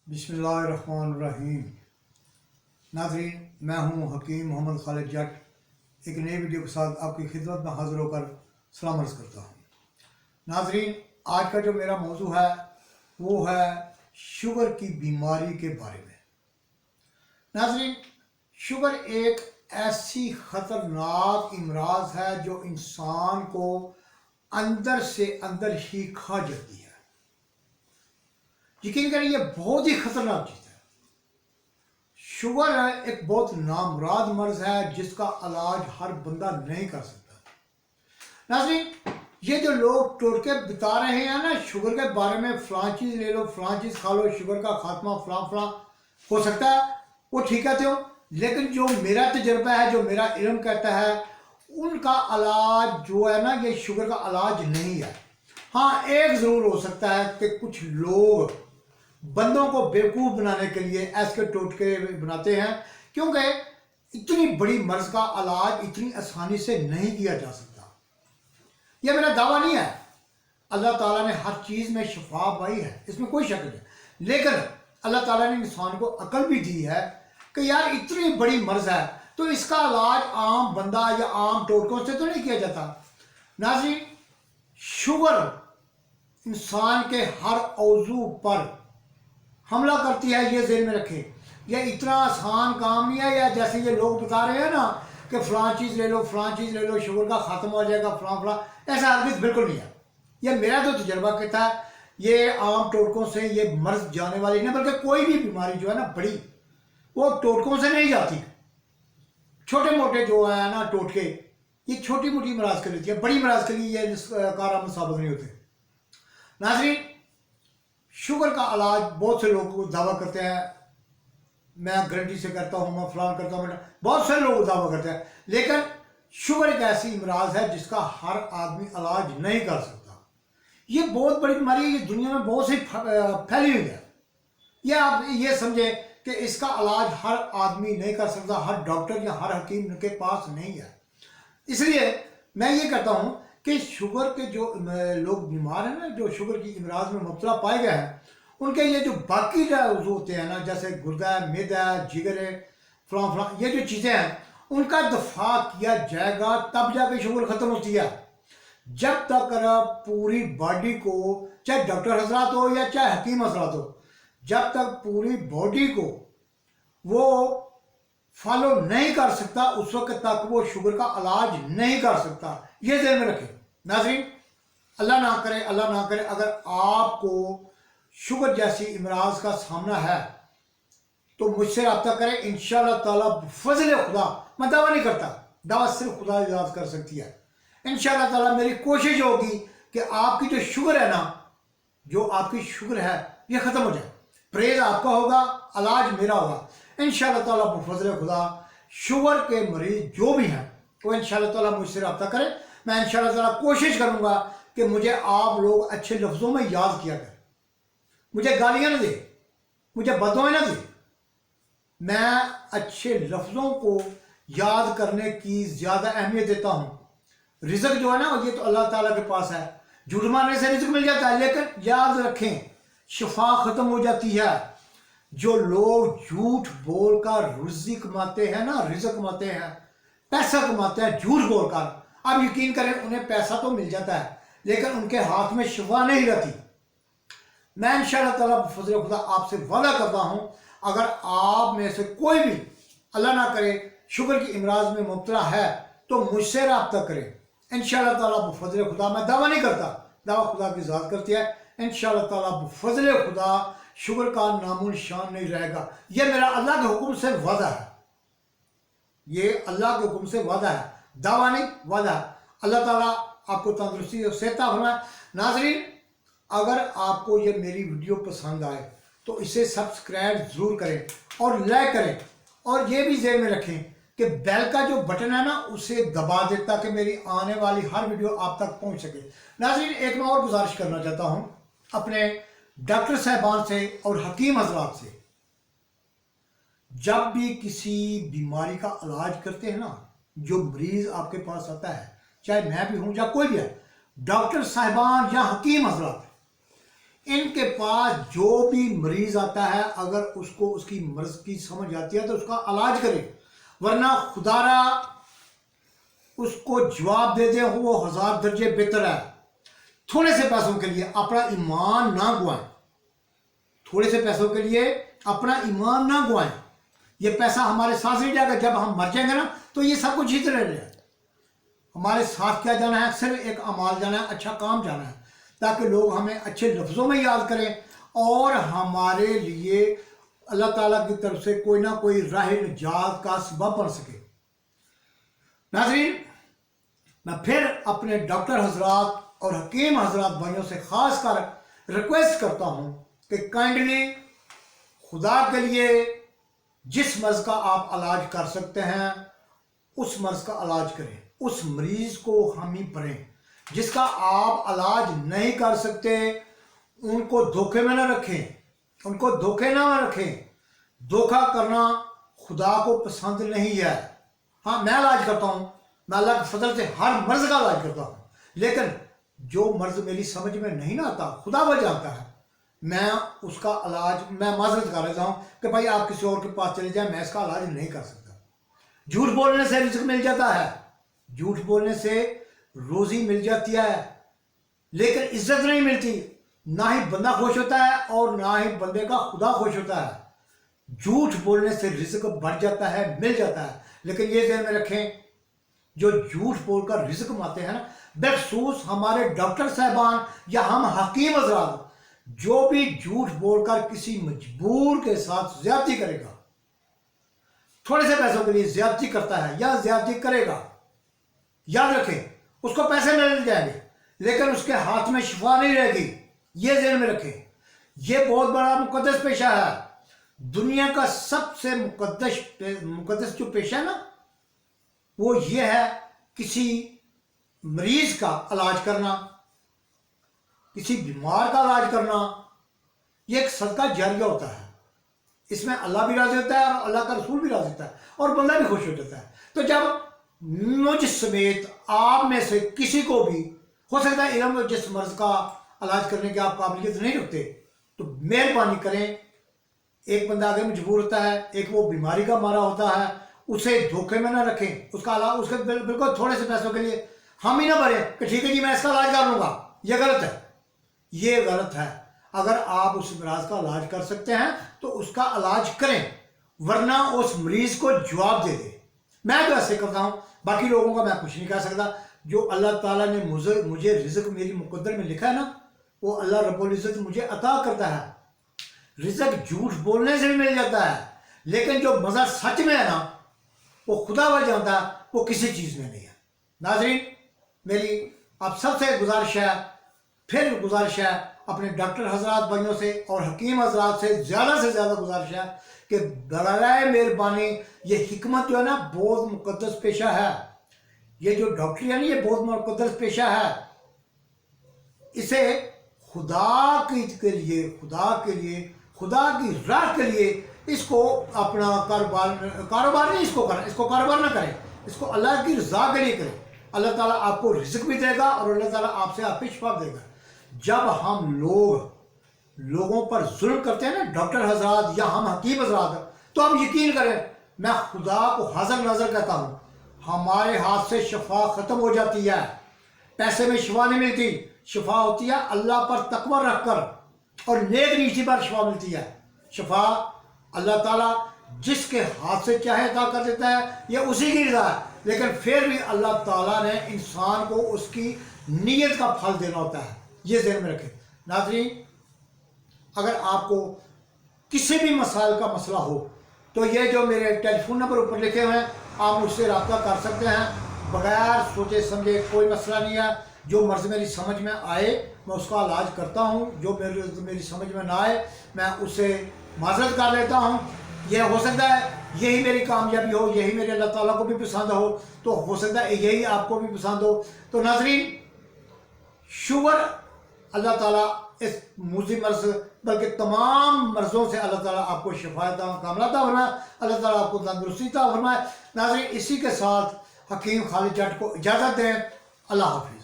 बिस्मिल्लाहिर्रहमानिर्रहीम। नाज़रीन, मैं हूँ हकीम मोहम्मद खालिद जट। एक नई वीडियो के साथ आपकी खिदमत में हाज़िर होकर सलाम अर्ज़ करता हूँ। नाज़रीन, आज का जो मेरा मौजू है वो है शुगर की बीमारी के बारे में। नाज़रीन, शुगर एक ऐसी ख़तरनाक इमराज़ है जो इंसान को अंदर से अंदर ही खा जाती है। यकीन करें, ये बहुत ही खतरनाक चीज़ है। शुगर एक बहुत नामुराद मर्ज है जिसका इलाज हर बंदा नहीं कर सकता। नाज़रीन, ये जो लोग टोटके बता रहे हैं ना शुगर के बारे में, फलां चीज़ ले लो, फलां चीज़ खा लो, शुगर का खात्मा फलां हो सकता है, वो ठीक कहते हो, लेकिन जो मेरा तजर्बा है, जो मेरा इल्म कहता है, उनका इलाज जो है ना, ये शुगर का इलाज नहीं है। हाँ, एक ज़रूर हो सकता है कि कुछ लोग बंदों को बेवकूफ़ बनाने के लिए ऐसे टोटके बनाते हैं, क्योंकि इतनी बड़ी मर्ज का इलाज इतनी आसानी से नहीं किया जा सकता। यह मेरा दावा नहीं है। अल्लाह ताला ने हर चीज़ में शफा पाई है, इसमें कोई शक नहीं। लेकिन अल्लाह ताला ने इंसान को अकल भी दी है कि यार इतनी बड़ी मर्ज है तो इसका इलाज आम बंदा या आम टोटकों से तो नहीं किया जाता। नाज़रीन, शुगर इंसान के हर औजू पर हमला करती है, ये ज़हन में रखें। यह इतना आसान काम नहीं है, या जैसे ये लोग बता रहे हैं ना कि फलां चीज़ ले लो, फलां चीज़ ले लो, शुगर का ख़त्म हो जाएगा, फलां, ऐसा हरगिज़ बिल्कुल नहीं है। यह मेरा जो तजर्बा कहता है, ये आम टोटकों से ये मर्ज जाने वाली नहीं, बल्कि कोई भी बीमारी जो है ना बड़ी, वो टोटकों से नहीं जाती। छोटे मोटे जो है ना टोटके, ये छोटी मोटी मराज के लिए, बड़ी मराज के लिए ये कारगर साबित नहीं होते। नाज़रीन, शुगर का इलाज बहुत से लोग दावा करते हैं, मैं गारंटी से करता हूँ, मैं फलान करता हूँ, बहुत से लोग दावा करते हैं, लेकिन शुगर एक ऐसी इमराज है जिसका हर आदमी इलाज नहीं कर सकता। ये बहुत बड़ी बीमारी है, ये दुनिया में बहुत सी फैली हुई है। यह आप ये समझें कि इसका इलाज हर आदमी नहीं कर सकता, हर डॉक्टर या हर हकीम के पास नहीं है। इसलिए मैं ये कहता हूँ कि शुगर के जो लोग बीमार हैं ना, जो शुगर की इमराज में मुब्तला पाए गए हैं, उनके ये जो बाकी जो होते हैं ना, जैसे गुर्दा है, मैदा है, जिगर है, फलां, ये जो चीज़ें हैं, उनका दफा किया जाएगा तब जाके शुगर ख़त्म होती है। जब तक पूरी बॉडी को, चाहे डॉक्टर हजरात हो या चाहे हकीम हजरात हो, जब तक पूरी बॉडी को वो फॉलो नहीं कर सकता, उस वक्त तक वो शुगर का इलाज नहीं कर सकता। ये ध्यान में रखें। नाज़रीन, अल्लाह ना करे, अल्लाह ना करे, अगर आपको शुगर जैसी इमराज का सामना है तो मुझसे रब्ता करें। इंशाअल्लाह ताला फजल खुदा, मैं दावा नहीं करता, दावा सिर्फ खुदा इजाज़त कर सकती है। इंशाअल्लाह ताला मेरी कोशिश होगी कि आपकी जो शुगर है ना, जो आपकी शुगर है, ये ख़त्म हो जाए। परहेज आपका होगा, इलाज मेरा होगा। इंशाअल्लाह ताला फजल खुदा शुगर के मरीज जो भी हैं वो इंशाअल्लाह ताला मुझसे रब्ता करें। मैं इंशाअल्लाह ताला कोशिश करूँगा कि मुझे आप लोग अच्छे लफ्ज़ों में याद किया करें, मुझे गालियाँ न दे, मुझे बददुआएं न दे। मैं अच्छे लफ्ज़ों को याद करने की ज़्यादा अहमियत देता हूँ। रिज़्क जो है ना, ये तो अल्लाह ताला के पास है, झूठ मारने से रिज़्क मिल जाता है, लेकिन याद रखें शफा ख़त्म हो जाती है। जो लोग झूठ बोलकर रुज़्क़ कमाते हैं ना, रिज़्क कमाते हैं, पैसा कमाते हैं झूठ बोलकर, आप यकीन करें उन्हें पैसा तो मिल जाता है लेकिन उनके हाथ में शफा नहीं रहती। मैं इंशाअल्लाह ताला फजल खुदा आपसे वादा करता हूँ, अगर आप में से कोई भी अल्लाह ना करे शुगर की इमराज में मुब्तला है तो मुझसे रब्ता करें। इंशाअल्लाह ताला फजल खुदा, मैं दावा नहीं करता, दावा खुदा की ज़ात करती है। इंशाअल्लाह ताला फजल खुदा शुगर का नामो निशान नहीं रहेगा। यह मेरा अल्लाह के हुक्म से वादा है, ये अल्लाह के हुक्म से वादा है, दावा नहीं, वादा है। अल्लाह ताला आपको तंदुरुस्ती और सेहत फरमाए। नाज़रीन, अगर आपको ये मेरी वीडियो पसंद आए तो इसे सब्सक्राइब ज़रूर करें और लाइक करें, और ये भी ज़हन में रखें कि बेल का जो बटन है ना उसे दबा दें ताकि मेरी आने वाली हर वीडियो आप तक पहुंच सके। नाज़रीन, एक मैं और गुजारिश करना चाहता हूँ अपने डॉक्टर साहबान से और हकीम हजरात से, जब भी किसी बीमारी का इलाज करते हैं ना, जो मरीज आपके पास आता है, चाहे मैं भी हूँ या कोई भी है, डॉक्टर साहबान या हकीम हजरात, ان کے پاس جو بھی مریض آتا ہے اگر اس کو اس کی مرض کی سمجھ آتی ہے تو اس کا علاج کرے، ورنہ خدا را اس کو جواب دے دیں وہ 1000 درجے بہتر ہے۔ تھوڑے سے پیسوں کے لیے اپنا ایمان نہ گوائیں، تھوڑے سے پیسوں کے لیے اپنا ایمان نہ گوائیں۔ یہ پیسہ ہمارے ساتھ نہیں جائے گا، جب ہم مر جائیں گے نا تو یہ سب کچھ ہی رہ جائے۔ ہمارے ساتھ کیا جانا ہے؟ صرف ایک اعمال جانا ہے، اچھا کام جانا ہے، تاکہ لوگ ہمیں اچھے لفظوں میں یاد کریں اور ہمارے لیے اللہ تعالیٰ کی طرف سے کوئی نہ کوئی راہ نجات کا سبب بن سکے۔ ناظرین، میں پھر اپنے ڈاکٹر حضرات اور حکیم حضرات بھائیوں سے خاص کر ریکویسٹ کرتا ہوں کہ کائنڈلی خدا کے لیے جس مرض کا آپ علاج کر سکتے ہیں اس مرض کا علاج کریں، اس مریض کو حامی بھریں۔ جس کا آپ علاج نہیں کر سکتے ان کو دھوکے میں نہ رکھیں، ان کو دھوکے نہ رکھیں۔ دھوکہ کرنا خدا کو پسند نہیں ہے۔ ہاں، میں علاج کرتا ہوں، میں اللہ کے فضل سے ہر مرض کا علاج کرتا ہوں، لیکن جو مرض میری سمجھ میں نہیں نہ آتا خدا وہ جانتا ہے، میں اس کا علاج میں معذرت کر لیتا ہوں کہ بھائی آپ کسی اور کے پاس چلے جائیں، میں اس کا علاج نہیں کر سکتا۔ جھوٹ بولنے سے رزق مل جاتا ہے، جھوٹ بولنے سے روزی مل جاتی ہے، لیکن عزت نہیں ملتی۔ نہ ہی بندہ خوش ہوتا ہے اور نہ ہی بندے کا خدا خوش ہوتا ہے۔ جھوٹ بولنے سے رزق بڑھ جاتا ہے، مل جاتا ہے، لیکن یہ ذہن میں رکھیں جو جھوٹ بول کر رزق کماتے ہیں نا، بخصوص ہمارے ڈاکٹر صاحبان یا ہم حکیم حضرات، جو بھی جھوٹ بول کر کسی مجبور کے ساتھ زیادتی کرے گا، تھوڑے سے پیسوں کے لیے زیادتی کرتا ہے یا زیادتی کرے گا، یاد رکھیں اس کو پیسے مل جائیں گے لیکن اس کے ہاتھ میں شفا نہیں رہے گی۔ یہ ذہن میں رکھیں، یہ بہت بڑا مقدس پیشہ ہے۔ دنیا کا سب سے مقدس جو پیشہ ہے نا وہ یہ ہے کسی مریض کا علاج کرنا، کسی بیمار کا علاج کرنا۔ یہ ایک صدقہ جاریہ ہوتا ہے، اس میں اللہ بھی راضی ہوتا ہے اور اللہ کا رسول بھی راضی ہوتا ہے اور بندہ بھی خوش ہو جاتا ہے۔ تو جب مجھ سمیت آپ میں سے کسی کو بھی ہو سکتا ہے علم جس مرض کا علاج کرنے کی آپ قابلیت نہیں رکھتے تو مہربانی کریں، ایک بندہ آگے مجبور ہوتا ہے، ایک وہ بیماری کا مارا ہوتا ہے، اسے دھوکے میں نہ رکھیں۔ اس کا علاج اس کے بالکل تھوڑے سے پیسوں کے لیے ہم ہی نہ بھریں کہ ٹھیک ہے جی میں اس کا علاج کر لوں گا، یہ غلط ہے، یہ غلط ہے۔ اگر آپ اس مریض کا علاج کر سکتے ہیں تو اس کا علاج کریں، ورنہ اس مریض کو جواب دے دیں۔ میں تو ایسے کرتا ہوں، باقی لوگوں کا میں کچھ نہیں کہہ سکتا۔ جو اللہ تعالیٰ نے مجھے رزق میری مقدر میں لکھا ہے نا وہ اللہ رب العزت مجھے عطا کرتا ہے۔ رزق جھوٹ بولنے سے بھی مل جاتا ہے، لیکن جو مزہ سچ میں ہے نا وہ خدا وہ جانتا ہے، وہ کسی چیز میں نہیں ہے۔ ناظرین، میری آپ سب سے گزارش ہے، پھر گزارش ہے، اپنے ڈاکٹر حضرات بھائیوں سے اور حکیم حضرات سے زیادہ گزارش ہے کہ برائے مہربانی یہ حکمت جو ہے نا بہت مقدس پیشہ ہے۔ یہ جو ڈاکٹری ہے نا یہ بہت مقدس پیشہ ہے۔ اسے خدا کے لیے خدا کی راہ کے لیے اس کو اپنا کاروبار نہیں، اس کو کاروبار نہ کریں، اس کو اللہ کی رضا کے لیے کریں۔ اللہ تعالیٰ آپ کو رزق بھی دے گا اور اللہ تعالیٰ آپ سے آپ پہ شفا دے گا۔ جب ہم لوگوں پر ظلم کرتے ہیں نا ڈاکٹر حضرات یا ہم حکیم حضرات، تو آپ یقین کریں میں خدا کو حاضر نظر کہتا ہوں، ہمارے ہاتھ سے شفا ختم ہو جاتی ہے۔ پیسے میں شفا نہیں ملتی، شفا ہوتی ہے اللہ پر تقوی رکھ کر اور نیک نیتی پر شفا ملتی ہے۔ شفا اللہ تعالیٰ جس کے ہاتھ سے چاہے عطا کر دیتا ہے، یہ اسی کی رضا ہے، لیکن پھر بھی اللہ تعالیٰ نے انسان کو اس کی نیت کا پھل دینا ہوتا ہے۔ یہ ذہن میں رکھیں۔ ناظرین، اگر آپ کو کسی بھی مسائل کا مسئلہ ہو تو یہ جو میرے ٹیلی فون نمبر اوپر لکھے ہوئے ہیں آپ مجھ سے رابطہ کر سکتے ہیں، بغیر سوچے سمجھے، کوئی مسئلہ نہیں ہے۔ جو مرض میری سمجھ میں آئے میں اس کا علاج کرتا ہوں، جو میری سمجھ میں نہ آئے میں اسے معذرت کر لیتا ہوں۔ یہ ہو سکتا ہے یہی میری کامیابی ہو، یہی میرے اللہ تعالیٰ کو بھی پسند ہو سکتا ہے یہی آپ کو بھی پسند ہو۔ تو ناظرین، شوگر اللہ تعالیٰ اس موذی مرض بلکہ تمام مرضوں سے اللہ تعالیٰ آپ کو شفا کاملہ عطا فرمائے، اللہ تعالیٰ آپ کو تندرستی عطا فرمائے۔ ناظرین، اسی کے ساتھ حکیم خالد جٹ کو اجازت دیں۔ اللہ حافظ۔